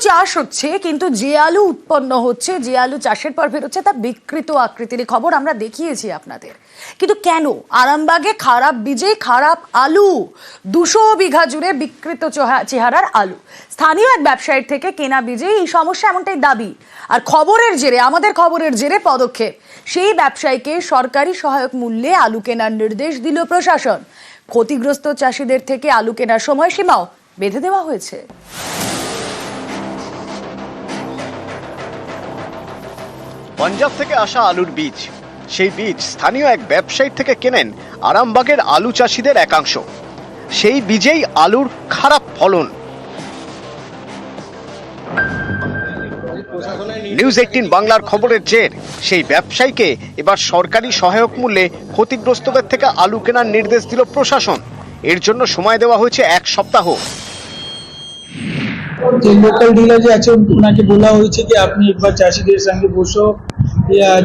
চাষ হচ্ছে, কিন্তু যে আলু উৎপন্ন হচ্ছে, যে আলু চাষের পর বেরোচ্ছে তা বিকৃত আকৃতির খবর আমরা দেখিয়েছি আপনাদের। কিন্তু কেন আরামবাগে খারাপ বীজে খারাপ আলু, 200 বিঘা জুড়ে বিকৃত চেহারার আলু, স্থানীয় এক ব্যবসায়ীর থেকে কেনা বীজে এই সমস্যা, এমনটাই দাবি। আর খবরের জেরে, আমাদের খবরের জেরে পদক্ষেপ, সেই ব্যবসায়ীকে সরকারি সহায়ক মূল্যে আলু কেনার নির্দেশ দিল প্রশাসন। ক্ষতিগ্রস্ত চাষিদের থেকে আলু কেনার সময়সীমাও বেঁধে দেওয়া হয়েছে। পাঞ্জাব থেকে আসা আলুর বীজ, সেই বীজ স্থানীয় এক ব্যবসায়ী থেকে কেনেন আরামবাগের আলু চাষিদের একাংশ। সেই বীজেই আলুর খারাপ ফলন। নিউজ 18 বাংলার খবরের জের, সেই ব্যবসায়ীকে এবার সরকারি সহায়ক মূল্যে ক্ষতিগ্রস্তদের থেকে আলু কেনার নির্দেশ দিল প্রশাসন। এর জন্য সময় দেওয়া হয়েছে 1 সপ্তাহ। যে লোকাল ডিলার যে আছে ওনাকে বলা হয়েছে যে আপনি একবার চাষিদের সঙ্গে বসো,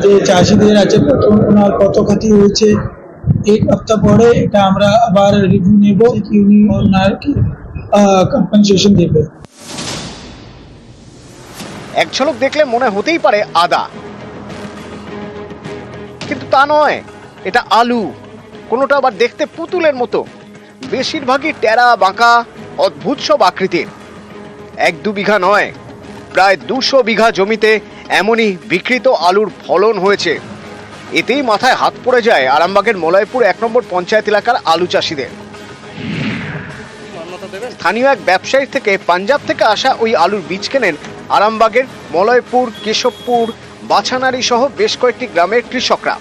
যে চাষিদের আছে ওনার কত ক্ষতি হয়েছে, 1 সপ্তাহ পরে এটা আমরা আবার রিভিউ নেব, কি উনি ওনার কম্পেনসেশন দেবে। এক ঝলক দেখলে মনে হতেই পারে আদা, কিন্তু তা নয়, এটা আলু। কোনোটা আবার দেখতে পুতুলের মতো, বেশিরভাগই টেরা বাঁকা অদ্ভুত সব আকৃতির। 1-2 বিঘা নয়, প্রায় 200 বিঘা জমিতে এমনই বিকৃত আলুর ফলন হয়েছে। এতেই মাথায় হাত পড়ে যায় আরামবাগের মলয়পুর 1 নম্বর পঞ্চায়েত এলাকার আলু চাষিদের। স্থানীয় এক ব্যবসায়ী থেকে পাঞ্জাব থেকে আসা ওই আলুর বীজ কেনেন আরামবাগের মলয়পুর, কেশবপুর, বাছানারি সহ বেশ কয়েকটি গ্রামের কৃষকরা।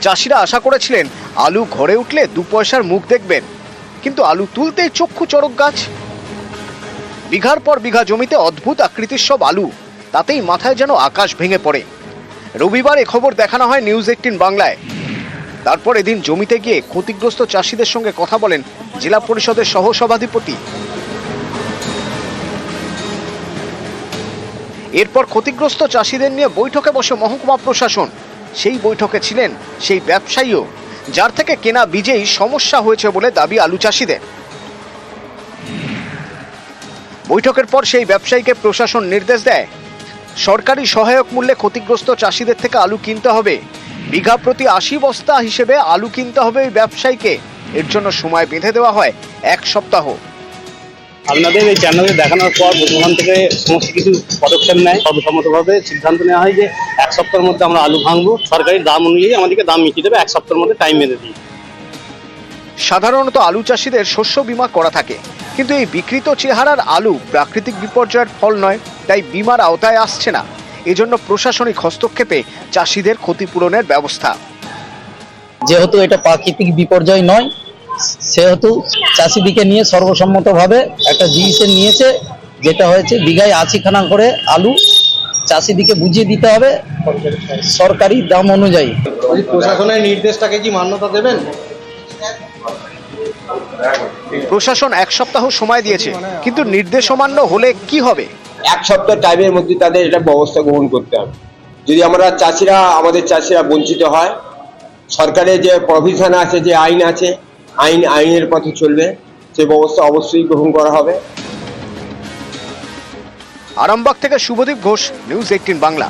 চাষিরা আশা করেছিলেন আলু ঘরে উঠলে 2 পয়সার মুখ দেখবেন, কিন্তু আলু তুলতেই চক্ষু চড়ক গাছ। বিঘার পর বিঘা জমিতে অদ্ভুত আকৃতির সব আলু, তাতেই মাথায় যেন আকাশ ভেঙে পড়ে। রবিবার এ খবর দেখানো হয় নিউজ 18 বাংলায়। তারপর এদিন জমিতে গিয়ে ক্ষতিগ্রস্ত চাষিদের সঙ্গে কথা বলেন জেলা পরিষদের সহসভাধিপতি। এরপর ক্ষতিগ্রস্ত চাষিদের নিয়ে বৈঠকে বসে মহকুমা প্রশাসন। সেই বৈঠকে ছিলেন সেই ব্যবসায়ীও, যার থেকে কেনা বীজেই সমস্যা হয়েছে বলে দাবি আলু চাষিদের। বৈঠকের পর সেই ব্যবসায়ীকে প্রশাসন নির্দেশ দেয় সরকারি সহায়ক মূল্যে ক্ষতিগ্রস্ত চাষিদের থেকে আলু কিনতে হবে। বিঘা প্রতি 80 বস্তা হিসেবে আলু কিনতে হবে এই ব্যবসায়ীকে। এর জন্য সময় বেঁধে দেওয়া হয় 1 সপ্তাহ। আপনাদের এই চ্যানেলে দেখানোর পর ওখান থেকে সমস্ত কিছু পদক্ষেপ নেয়, সর্বসম্মতভাবে সিদ্ধান্ত নেওয়া হয় যে 1 সপ্তাহের মধ্যে আমরা আলু ভাঙবো, সরকারি দাম অনুযায়ী আমাদেরকে দাম মিটিয়ে দেবে, 1 সপ্তাহের মধ্যে টাইম বেঁধে দিই। সাধারণত আলু চাষিদের শস্য বীমা করা থাকে, কিন্তু এই বিকৃত চেহারার আলু প্রাকৃতিক বিপর্যয়ের ফল নয়, তাই বীমার আওতায় আসছে না। এজন্য প্রশাসনিক হস্তক্ষেপে চাষিদের ক্ষতিপূরণের ব্যবস্থা। যেহেতু এটা প্রাকৃতিক বিপর্যয় নয়, সেহেতু চাষিদিকে নিয়ে সর্বসম্মতভাবে একটা ডিসিশন নিয়েছে, যেটা হয়েছে বিঘায় 80 খানা করে আলু চাষিদিকে বুঝিয়ে দিতে হবে সরকারি দাম অনুযায়ী। প্রশাসনের নির্দেশটাকে কি মান্যতা দেবেন? প্রশাসন 1 সপ্তাহ সময় দিয়েছে, কিন্তু নির্দেশ অমান্য হলে কি হবে? 1 সপ্তাহ টাইমের মধ্যে তাদের এটা ব্যবস্থা গ্রহণ করতে হবে। যদি আমাদের চাষিরা বঞ্চিত হয়, সরকারের যে প্রভিশন আছে, যে আইন আছে, আইনের পথে চলবে, সে ব্যবস্থা অবশ্যই গ্রহণ করা হবে। আরামবাগ থেকে শুভদীপ ঘোষ, নিউজ 18 বাংলা।